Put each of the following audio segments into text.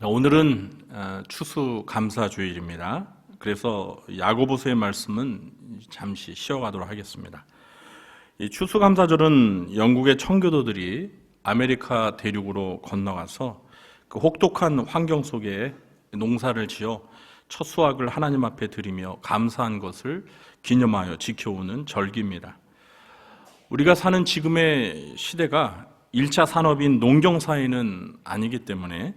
오늘은 추수감사주일입니다. 그래서 야고보서의 말씀은 잠시 쉬어가도록 하겠습니다. 이 추수감사절은 영국의 청교도들이 아메리카 대륙으로 건너가서 그 혹독한 환경 속에 농사를 지어 첫 수확을 하나님 앞에 드리며 감사한 것을 기념하여 지켜오는 절기입니다. 우리가 사는 지금의 시대가 1차 산업인 농경사회는 아니기 때문에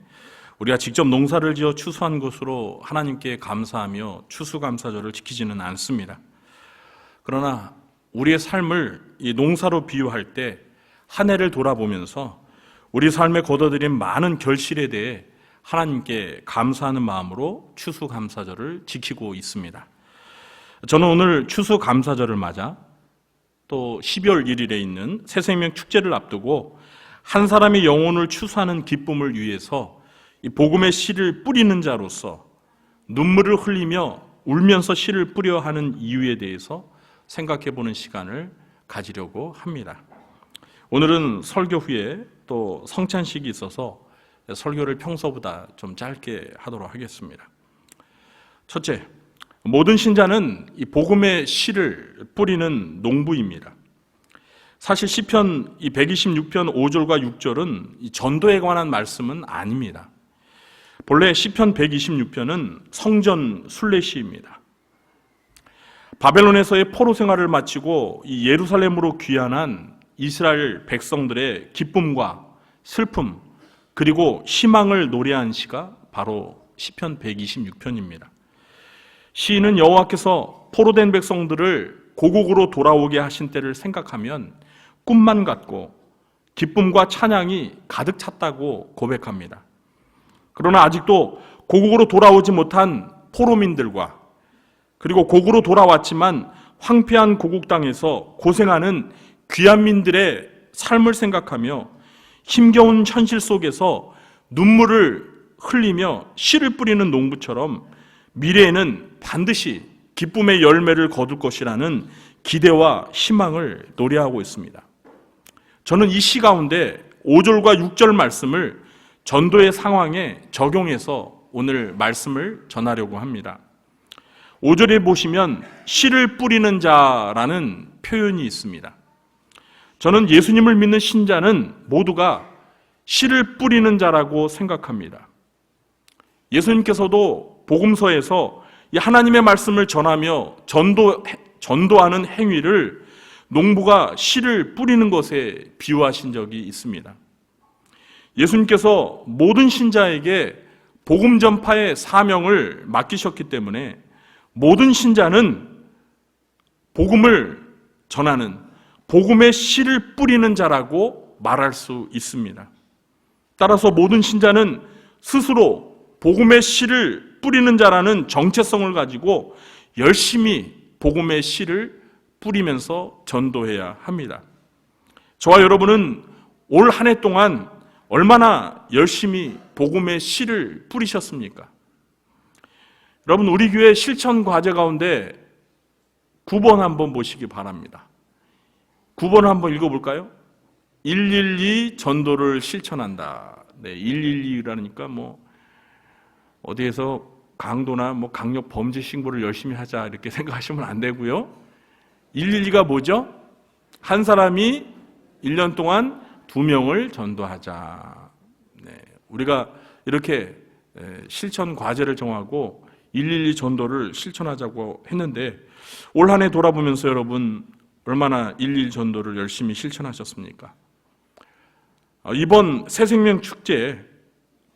우리가 직접 농사를 지어 추수한 것으로 하나님께 감사하며 추수감사절을 지키지는 않습니다. 그러나 우리의 삶을 이 농사로 비유할 때 한 해를 돌아보면서 우리 삶에 거둬들인 많은 결실에 대해 하나님께 감사하는 마음으로 추수감사절을 지키고 있습니다. 저는 오늘 추수감사절을 맞아 또 12월 1일에 있는 새생명 축제를 앞두고 한 사람의 영혼을 추수하는 기쁨을 위해서 이 복음의 씨를 뿌리는 자로서 눈물을 흘리며 울면서 씨를 뿌려 하는 이유에 대해서 생각해 보는 시간을 가지려고 합니다. 오늘은 설교 후에 또 성찬식이 있어서 설교를 평소보다 좀 짧게 하도록 하겠습니다. 첫째, 모든 신자는 이 복음의 씨를 뿌리는 농부입니다. 사실 시편 126편 5절과 6절은 이 전도에 관한 말씀은 아닙니다. 본래 시편 126편은 성전 순례시입니다. 바벨론에서의 포로 생활을 마치고 이 예루살렘으로 귀환한 이스라엘 백성들의 기쁨과 슬픔 그리고 희망을 노래한 시가 바로 시편 126편입니다. 시인은 여호와께서 포로된 백성들을 고국으로 돌아오게 하신 때를 생각하면 꿈만 같고 기쁨과 찬양이 가득 찼다고 고백합니다. 그러나 아직도 고국으로 돌아오지 못한 포로민들과 그리고 고국으로 돌아왔지만 황폐한 고국 땅에서 고생하는 귀환민들의 삶을 생각하며 힘겨운 현실 속에서 눈물을 흘리며 씨를 뿌리는 농부처럼 미래에는 반드시 기쁨의 열매를 거둘 것이라는 기대와 희망을 노래하고 있습니다. 저는 이 시 가운데 5절과 6절 말씀을 전도의 상황에 적용해서 오늘 말씀을 전하려고 합니다. 5절에 보시면 씨를 뿌리는 자라는 표현이 있습니다. 저는 예수님을 믿는 신자는 모두가 씨를 뿌리는 자라고 생각합니다. 예수님께서도 복음서에서 하나님의 말씀을 전하며 전도하는 행위를 농부가 씨를 뿌리는 것에 비유하신 적이 있습니다. 예수님께서 모든 신자에게 복음 전파의 사명을 맡기셨기 때문에 모든 신자는 복음을 전하는 복음의 씨를 뿌리는 자라고 말할 수 있습니다. 따라서 모든 신자는 스스로 복음의 씨를 뿌리는 자라는 정체성을 가지고 열심히 복음의 씨를 뿌리면서 전도해야 합니다. 저와 여러분은 올 한 해 동안 얼마나 열심히 복음의 씨를 뿌리셨습니까? 여러분, 우리 교회 실천 과제 가운데 9번 한번 보시기 바랍니다. 9번을 한번 읽어볼까요? 112 전도를 실천한다. 네, 112라니까 어디에서 강도나 강력 범죄 신고를 열심히 하자 이렇게 생각하시면 안 되고요. 112가 뭐죠? 한 사람이 1년 동안 2명을 전도하자. 네, 우리가 이렇게 실천 과제를 정하고 112 전도를 실천하자고 했는데 올 한 해 돌아보면서 여러분 얼마나 112 전도를 열심히 실천하셨습니까? 이번 새생명 축제에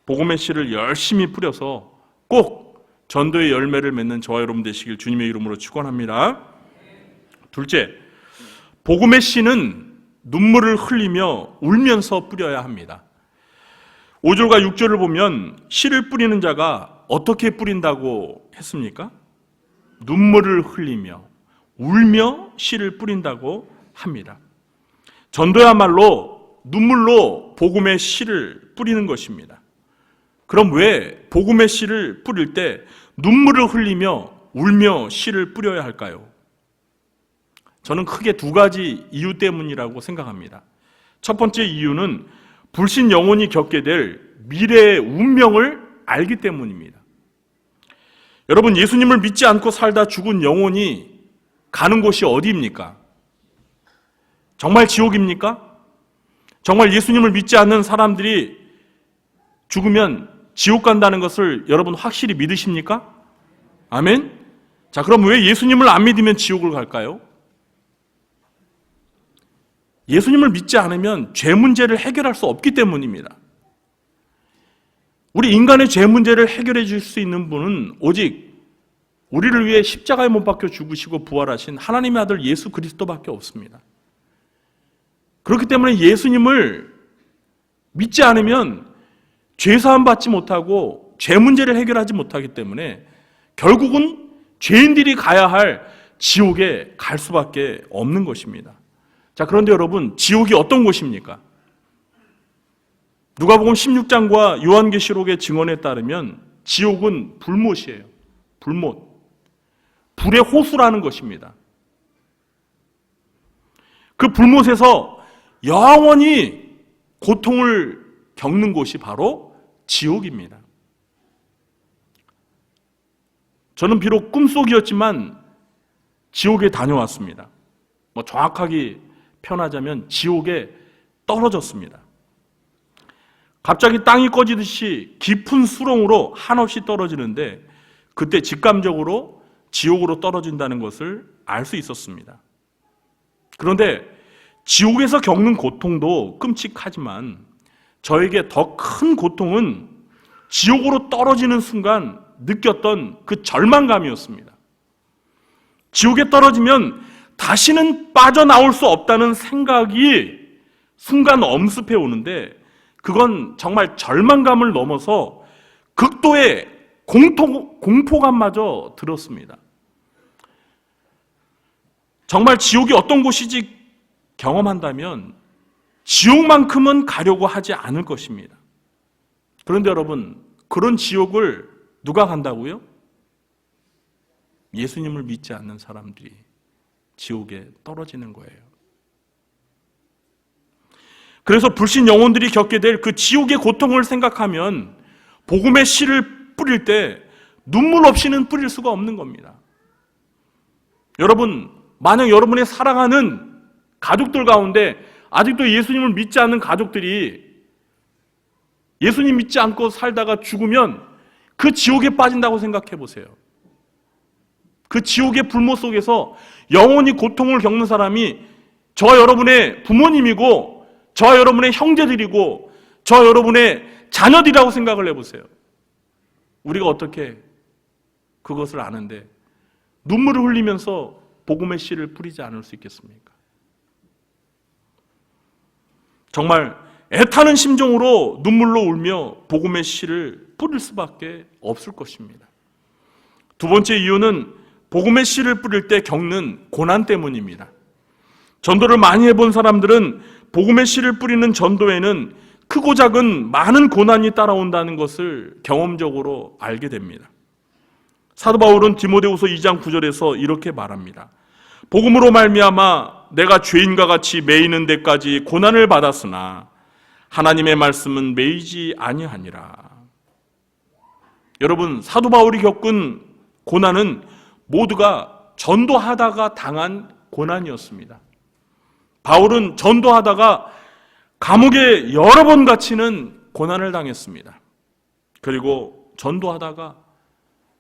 복음의 씨를 열심히 뿌려서 꼭 전도의 열매를 맺는 저와 여러분 되시길 주님의 이름으로 축원합니다. 둘째, 복음의 씨는 눈물을 흘리며 울면서 뿌려야 합니다. 5절과 6절을 보면 씨를 뿌리는 자가 어떻게 뿌린다고 했습니까? 눈물을 흘리며 울며 씨를 뿌린다고 합니다. 전도야말로 눈물로 복음의 씨를 뿌리는 것입니다. 그럼 왜 복음의 씨를 뿌릴 때 눈물을 흘리며 울며 씨를 뿌려야 할까요? 저는 크게 두 가지 이유 때문이라고 생각합니다. 첫 번째 이유는 불신 영혼이 겪게 될 미래의 운명을 알기 때문입니다. 여러분, 예수님을 믿지 않고 살다 죽은 영혼이 가는 곳이 어디입니까? 정말 지옥입니까? 정말 예수님을 믿지 않는 사람들이 죽으면 지옥 간다는 것을 여러분 확실히 믿으십니까? 아멘? 자, 그럼 왜 예수님을 안 믿으면 지옥을 갈까요? 예수님을 믿지 않으면 죄 문제를 해결할 수 없기 때문입니다. 우리 인간의 죄 문제를 해결해 줄 수 있는 분은 오직 우리를 위해 십자가에 못 박혀 죽으시고 부활하신 하나님의 아들 예수 그리스도밖에 없습니다. 그렇기 때문에 예수님을 믿지 않으면 죄사함 받지 못하고 죄 문제를 해결하지 못하기 때문에 결국은 죄인들이 가야 할 지옥에 갈 수밖에 없는 것입니다. 자, 그런데 여러분, 지옥이 어떤 곳입니까? 누가복음 16장과 요한계시록의 증언에 따르면 지옥은 불못이에요. 불못. 불의 호수라는 것입니다. 그 불못에서 영원히 고통을 겪는 곳이 바로 지옥입니다. 저는 비록 꿈속이었지만 지옥에 다녀왔습니다. 정확하게 표현하자면 지옥에 떨어졌습니다. 갑자기 땅이 꺼지듯이 깊은 수렁으로 한없이 떨어지는데 그때 직감적으로 지옥으로 떨어진다는 것을 알 수 있었습니다. 그런데 지옥에서 겪는 고통도 끔찍하지만 저에게 더 큰 고통은 지옥으로 떨어지는 순간 느꼈던 그 절망감이었습니다. 지옥에 떨어지면 다시는 빠져나올 수 없다는 생각이 순간 엄습해 오는데 그건 정말 절망감을 넘어서 극도의 공포감마저 들었습니다. 정말 지옥이 어떤 곳이지 경험한다면 지옥만큼은 가려고 하지 않을 것입니다. 그런데 여러분, 그런 지옥을 누가 간다고요? 예수님을 믿지 않는 사람들이 지옥에 떨어지는 거예요. 그래서 불신 영혼들이 겪게 될 그 지옥의 고통을 생각하면 복음의 씨를 뿌릴 때 눈물 없이는 뿌릴 수가 없는 겁니다. 여러분, 만약 여러분의 사랑하는 가족들 가운데 아직도 예수님을 믿지 않는 가족들이 예수님 믿지 않고 살다가 죽으면 그 지옥에 빠진다고 생각해 보세요. 그 지옥의 불못 속에서 영원히 고통을 겪는 사람이 저 여러분의 부모님이고 저 여러분의 형제들이고 저 여러분의 자녀들이라고 생각을 해보세요. 우리가 어떻게 그것을 아는데 눈물을 흘리면서 복음의 씨를 뿌리지 않을 수 있겠습니까? 정말 애타는 심정으로 눈물로 울며 복음의 씨를 뿌릴 수밖에 없을 것입니다. 두 번째 이유는 복음의 씨를 뿌릴 때 겪는 고난 때문입니다. 전도를 많이 해본 사람들은 복음의 씨를 뿌리는 전도에는 크고 작은 많은 고난이 따라온다는 것을 경험적으로 알게 됩니다. 사도 바울은 디모데후서 2장 9절에서 이렇게 말합니다. 복음으로 말미암아 내가 죄인과 같이 매이는 데까지 고난을 받았으나 하나님의 말씀은 매이지 아니하니라. 여러분, 사도 바울이 겪은 고난은 모두가 전도하다가 당한 고난이었습니다. 바울은 전도하다가 감옥에 여러 번 갇히는 고난을 당했습니다. 그리고 전도하다가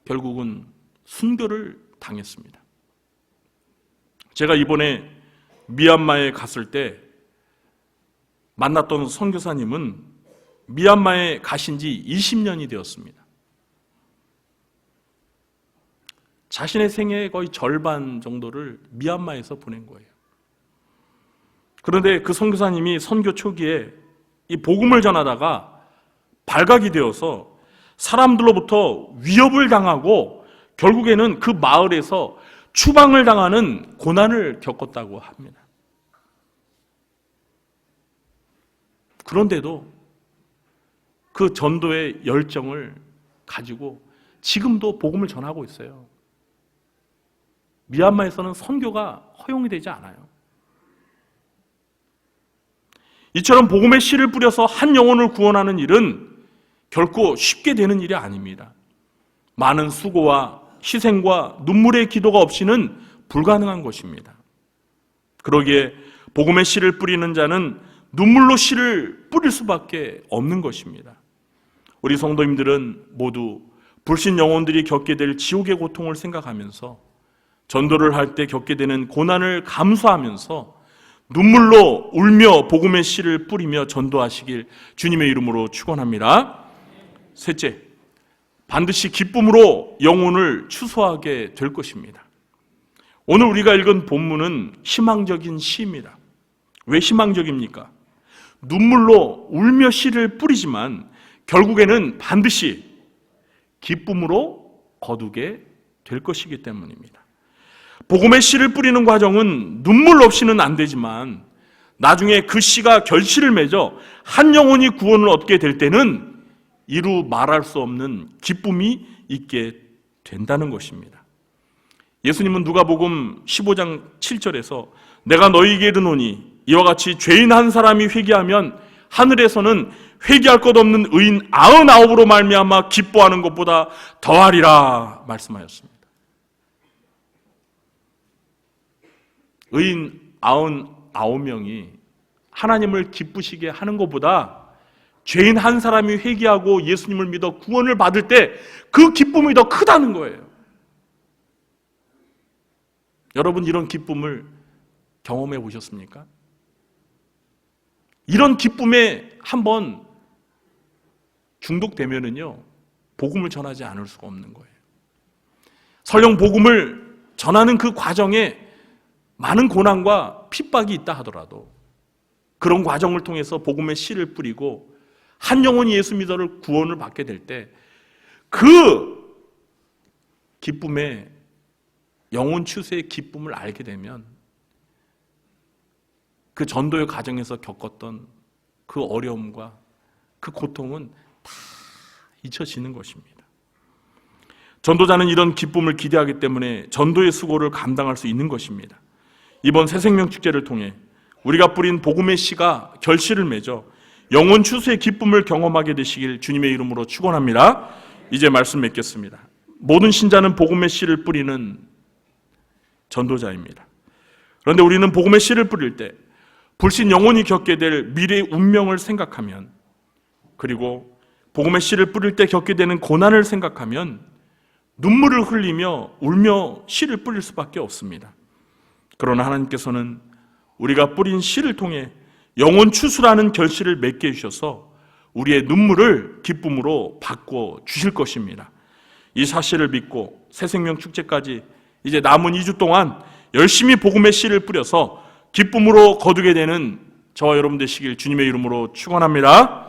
결국은 순교를 당했습니다. 제가 이번에 미얀마에 갔을 때 만났던 선교사님은 미얀마에 가신 지 20년이 되었습니다. 자신의 생애의 거의 절반 정도를 미얀마에서 보낸 거예요. 그런데 그 선교사님이 선교 초기에 이 복음을 전하다가 발각이 되어서 사람들로부터 위협을 당하고 결국에는 그 마을에서 추방을 당하는 고난을 겪었다고 합니다. 그런데도 그 전도의 열정을 가지고 지금도 복음을 전하고 있어요. 미얀마에서는 선교가 허용이 되지 않아요. 이처럼 복음의 씨를 뿌려서 한 영혼을 구원하는 일은 결코 쉽게 되는 일이 아닙니다. 많은 수고와 희생과 눈물의 기도가 없이는 불가능한 것입니다. 그러기에 복음의 씨를 뿌리는 자는 눈물로 씨를 뿌릴 수밖에 없는 것입니다. 우리 성도님들은 모두 불신 영혼들이 겪게 될 지옥의 고통을 생각하면서 전도를 할 때 겪게 되는 고난을 감수하면서 눈물로 울며 복음의 씨를 뿌리며 전도하시길 주님의 이름으로 축원합니다. 셋째, 반드시 기쁨으로 영혼을 추수하게 될 것입니다. 오늘 우리가 읽은 본문은 희망적인 시입니다. 왜 희망적입니까? 눈물로 울며 씨를 뿌리지만 결국에는 반드시 기쁨으로 거두게 될 것이기 때문입니다. 복음의 씨를 뿌리는 과정은 눈물 없이는 안 되지만 나중에 그 씨가 결실을 맺어 한 영혼이 구원을 얻게 될 때는 이루 말할 수 없는 기쁨이 있게 된다는 것입니다. 예수님은 누가복음 15장 7절에서 내가 너희에게 이르노니 이와 같이 죄인 한 사람이 회개하면 하늘에서는 회개할 것 없는 의인 99으로 말미암아 기뻐하는 것보다 더하리라 말씀하셨습니다. 의인 99명이 하나님을 기쁘시게 하는 것보다 죄인 한 사람이 회개하고 예수님을 믿어 구원을 받을 때 그 기쁨이 더 크다는 거예요. 여러분, 이런 기쁨을 경험해 보셨습니까? 이런 기쁨에 한번 중독되면은요, 복음을 전하지 않을 수가 없는 거예요. 설령 복음을 전하는 그 과정에 많은 고난과 핍박이 있다 하더라도 그런 과정을 통해서 복음의 씨를 뿌리고 한 영혼이 예수 믿어를 구원을 받게 될 때 그 기쁨에 영혼 추수의 기쁨을 알게 되면 그 전도의 과정에서 겪었던 그 어려움과 그 고통은 다 잊혀지는 것입니다. 전도자는 이런 기쁨을 기대하기 때문에 전도의 수고를 감당할 수 있는 것입니다. 이번 새생명 축제를 통해 우리가 뿌린 복음의 씨가 결실을 맺어 영혼 추수의 기쁨을 경험하게 되시길 주님의 이름으로 축원합니다. 이제 말씀 맺겠습니다. 모든 신자는 복음의 씨를 뿌리는 전도자입니다. 그런데 우리는 복음의 씨를 뿌릴 때 불신 영혼이 겪게 될 미래의 운명을 생각하면, 그리고 복음의 씨를 뿌릴 때 겪게 되는 고난을 생각하면 눈물을 흘리며 울며 씨를 뿌릴 수밖에 없습니다. 그러나 하나님께서는 우리가 뿌린 씨를 통해 영혼 추수라는 결실을 맺게 해주셔서 우리의 눈물을 기쁨으로 바꿔 주실 것입니다. 이 사실을 믿고 새생명 축제까지 이제 남은 2주 동안 열심히 복음의 씨를 뿌려서 기쁨으로 거두게 되는 저와 여러분 되시길 주님의 이름으로 축원합니다.